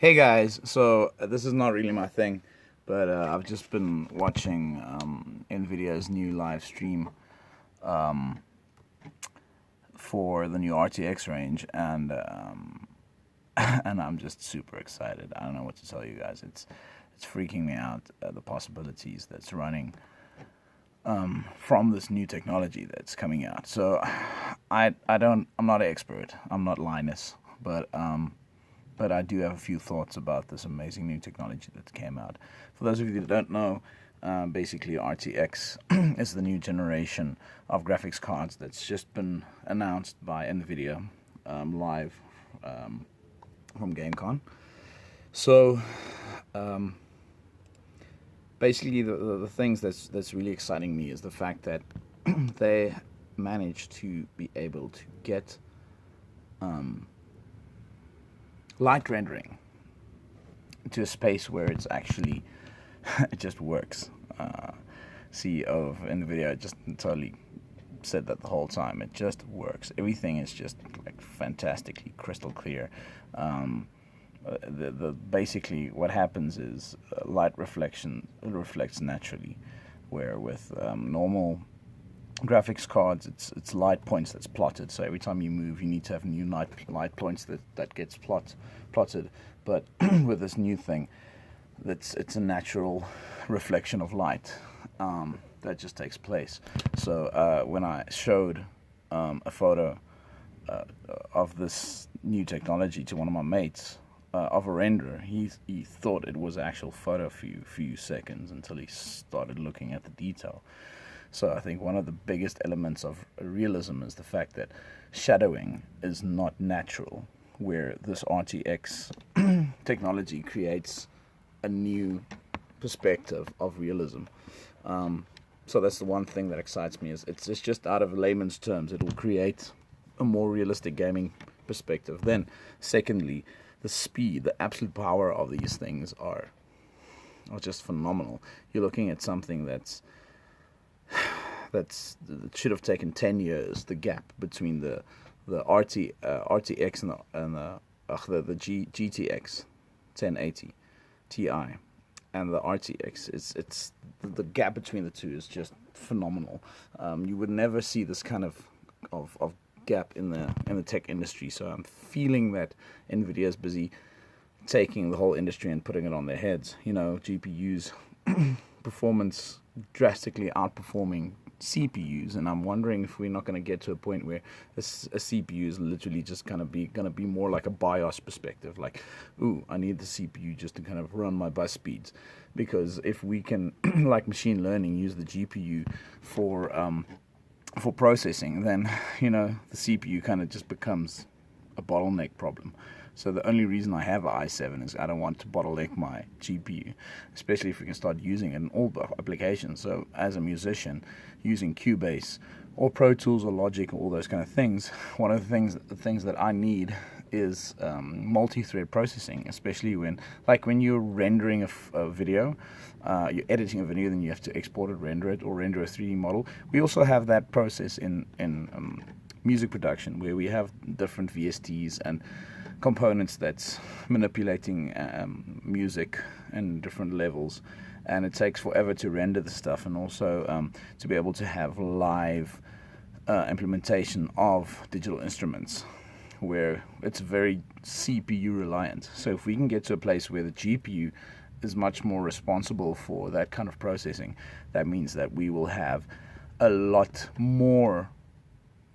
Hey guys, so this is not really my thing, but I've just been watching nvidia's new live stream for the new RTX range, and and I'm just super excited. I don't know what to tell you guys. It's freaking me out, the possibilities that's running from this new technology that's coming out. So I'm not an expert. I'm not Linus, but I do have a few thoughts about this amazing new technology that came out. For those of you that don't know, basically RTX is the new generation of graphics cards that's just been announced by nvidia live from GameCon. So basically, the things that's really exciting me is the fact that they managed to be able to get light rendering to a space where it's actually it just works. CEO of Nvidia just totally said that the whole time. It just works. Everything is just like fantastically crystal clear. The basically what happens is light reflection reflects naturally, where with normal graphics cards it's light points that's plotted, so every time you move you need to have new light points that gets plotted. But with this new thing, it's a natural reflection of light that just takes place. So when I showed a photo of this new technology to one of my mates, of a render, he thought it was an actual photo for a few seconds until he started looking at the detail. So I think one of the biggest elements of realism is the fact that shadowing is not natural, where this RTX technology creates a new perspective of realism. So that's the one thing that excites me. Is it's just out of layman's terms, it will create a more realistic gaming perspective. Then, secondly, the speed, the absolute power of these things are just phenomenal. You're looking at something that should have taken 10 years. The gap between the RTX and the GTX 1080 Ti and the RTX, it's the gap between the two is just phenomenal. You would never see this kind of gap in the tech industry. So I'm feeling that Nvidia is busy taking the whole industry and putting it on their heads. GPUs performance drastically outperforming CPUs, and I'm wondering if we're not going to get to a point where a CPU is literally just going to be more like a BIOS perspective. Like, ooh, I need the CPU just to kind of run my bus speeds, because if we can, like machine learning, use the GPU for processing, then the CPU kind of just becomes a bottleneck problem. So the only reason I have an i7 is I don't want to bottleneck my GPU, especially if we can start using it in all applications. So as a musician, using Cubase or Pro Tools or Logic or all those kind of things, one of the things that I need is multi-thread processing, especially when you're rendering a video, you're editing a video, then you have to export it, render it, or render a 3D model. We also have that process in music production, where we have different VSTs and components that's manipulating music in different levels, and it takes forever to render the stuff, and also to be able to have live implementation of digital instruments where it's very CPU reliant. So if we can get to a place where the GPU is much more responsible for that kind of processing, that means that we will have a lot more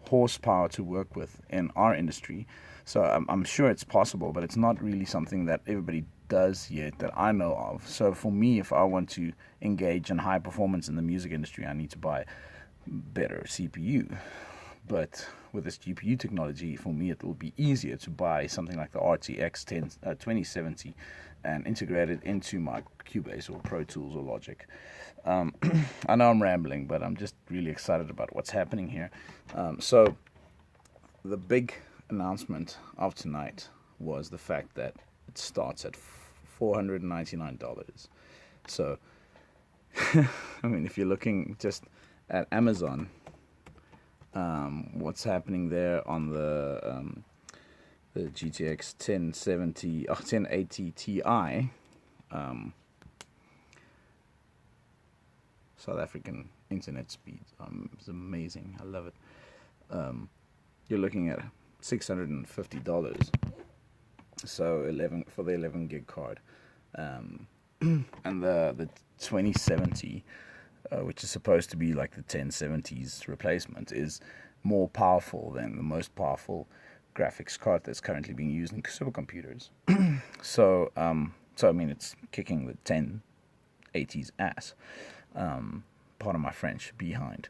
horsepower to work with in our industry. So I'm sure it's possible, but it's not really something that everybody does yet that I know of. So for me, if I want to engage in high performance in the music industry, I need to buy better CPU. But with this GPU technology, for me, it will be easier to buy something like the RTX 2070 and integrate it into my Cubase or Pro Tools or Logic. I know I'm rambling, but I'm just really excited about what's happening here. So the big announcement of tonight was the fact that it starts at $499. So, I mean, if you're looking just at Amazon, what's happening there on the the GTX 1080 Ti, South African internet speed. It's amazing. I love it. You're looking at $650. So 11 for the 11 gig card, and the 2070, which is supposed to be like the 1070's replacement, is more powerful than the most powerful graphics card that's currently being used in supercomputers. So I mean, it's kicking the 1080's ass. Pardon my French, behind.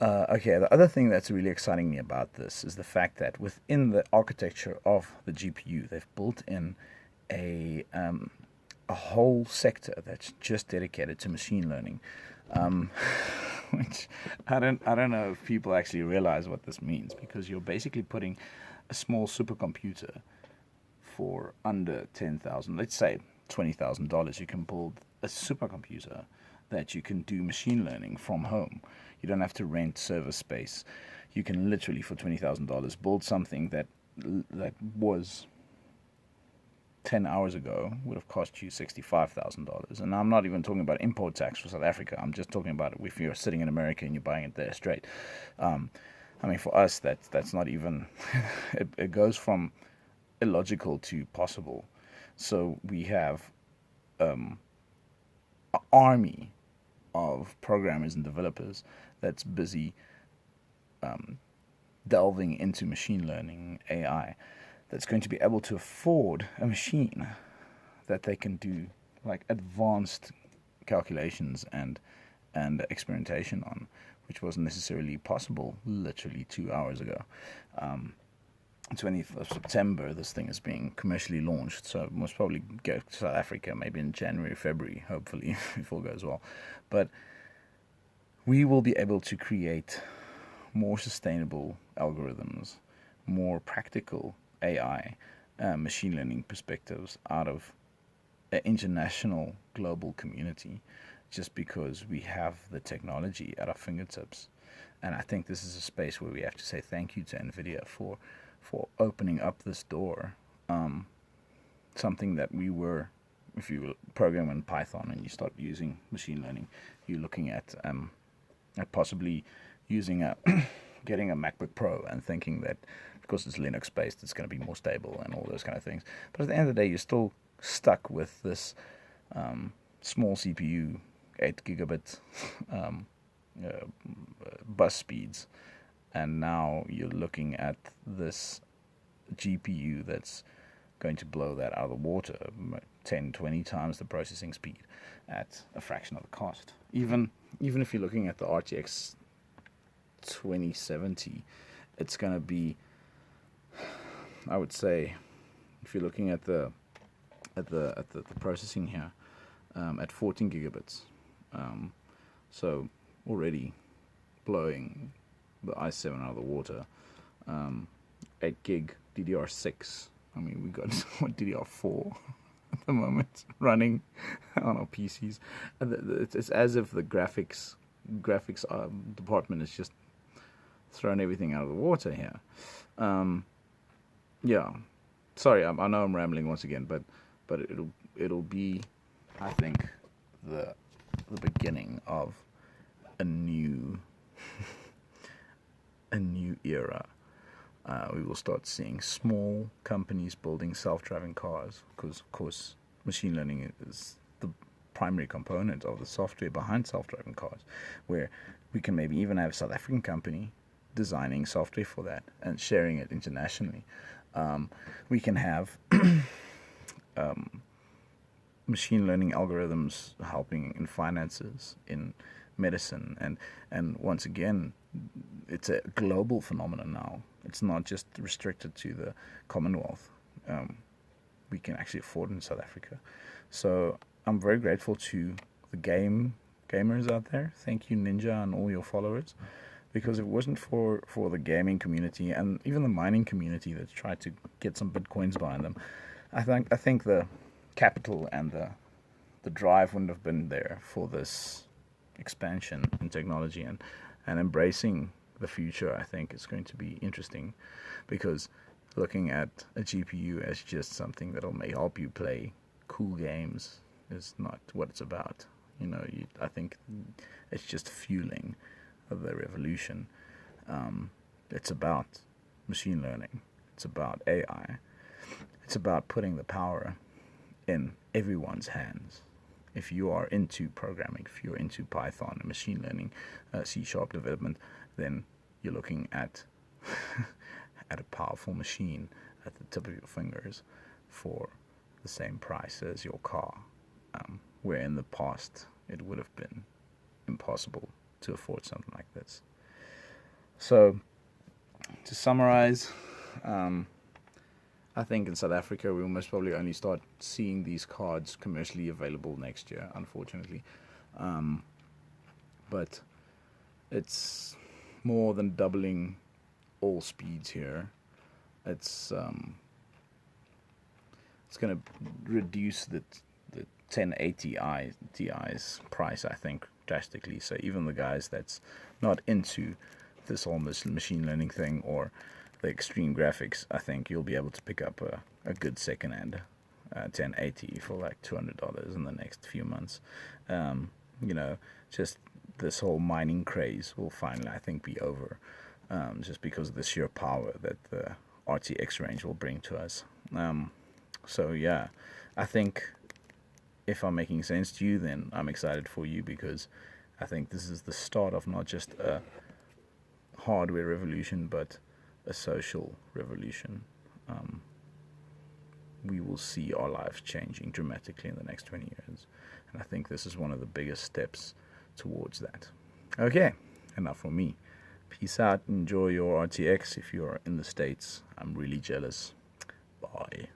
Okay, the other thing that's really exciting me about this is the fact that within the architecture of the GPU, they've built in a whole sector that's just dedicated to machine learning, which I don't know if people actually realize what this means, because you're basically putting a small supercomputer for under $10,000, let's say $20,000. You can build a supercomputer that you can do machine learning from home. You don't have to rent server space. You can literally, for $20,000, build something that was 10 hours ago would have cost you $65,000. And I'm not even talking about import tax for South Africa. I'm just talking about if you're sitting in America and you're buying it there straight. I mean, for us, that's not even... it goes from illogical to possible. So we have an army of programmers and developers that's busy delving into machine learning, AI, that's going to be able to afford a machine that they can do like advanced calculations and experimentation on, which wasn't necessarily possible literally 2 hours ago. 20th of September, this thing is being commercially launched, so it must probably go to South Africa maybe in January, February, hopefully, if all goes well. But we will be able to create more sustainable algorithms, more practical AI, machine learning perspectives out of an international global community, just because we have the technology at our fingertips. And I think this is a space where we have to say thank you to nvidia for opening up this door. Something that we were, if you program in Python and you start using machine learning, you're looking at possibly using getting a MacBook Pro and thinking that because it's Linux based, it's going to be more stable and all those kind of things. But at the end of the day, you're still stuck with this small CPU, 8 gigabit bus speeds, and now you're looking at this GPU that's going to blow that out of the water, 10, 20 times the processing speed at a fraction of the cost. Even if you're looking at the RTX 2070, it's going to be, I would say, if you're looking at the processing here, at 14 gigabits, so already blowing the i7 out of the water. 8 gig DDR6. I mean, we got DDR4 at the moment running on our PCs. It's as if the graphics department has just thrown everything out of the water here. Yeah, sorry, I know I'm rambling once again, but it'll be, I think, the beginning of a new era. We will start seeing small companies building self-driving cars, because of course machine learning is the primary component of the software behind self-driving cars, where we can maybe even have a South African company designing software for that and sharing it internationally. We can have machine learning algorithms helping in finances, in medicine, and once again, it's a global phenomenon now. It's not just restricted to the Commonwealth. We can actually afford it in South Africa. So I'm very grateful to the gamers out there. Thank you, Ninja, and all your followers. Because if it wasn't for the gaming community and even the mining community that's tried to get some bitcoins behind them, I think the capital and the drive wouldn't have been there for this expansion in technology and embracing the future. I think it's going to be interesting, because looking at a GPU as just something that'll may help you play cool games is not what it's about. I think it's just fueling the revolution. It's about machine learning. It's about AI. It's about putting the power in everyone's hands. If you are into programming, if you're into Python and machine learning, C# development, then you're looking at at a powerful machine at the tip of your fingers for the same price as your car, where in the past it would have been impossible to afford something like this. So, to summarize, I think in South Africa we'll most probably only start seeing these cards commercially available next year, unfortunately. But it's more than doubling all speeds here. It's going to reduce the 1080 Ti's price, I think, drastically. So even the guys that's not into this whole machine learning thing or the extreme graphics, I think you'll be able to pick up a good second-hand 1080 for like $200 in the next few months. Just this whole mining craze will finally, I think, be over, just because of the sheer power that the RTX range will bring to us. So yeah, I think if I'm making sense to you, then I'm excited for you, because I think this is the start of not just a hardware revolution, but a social revolution. We will see our lives changing dramatically in the next 20 years. And I think this is one of the biggest steps towards that. Okay, enough from me. Peace out. Enjoy your RTX. If you're in the States, I'm really jealous. Bye.